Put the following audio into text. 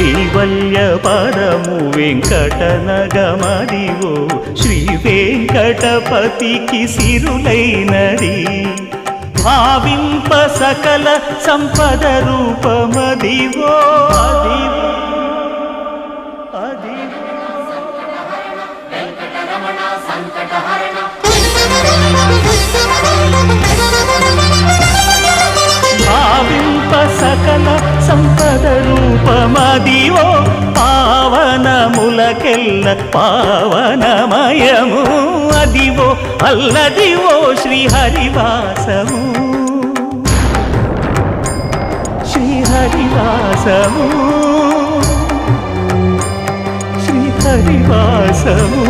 కైవల్య పదము వెంకటనగమదివో శ్రీ వెంకటపతికి సిరులైనది భావింప సకల సంపద రూపమదివో అదివో భావింప సకల సంపద రూపమదివో పావనములకెల్ల పావనమయము అదివో అల్లదివో శ్రీహరివాసము శ్రీహరివాసము శ్రీహరివాసము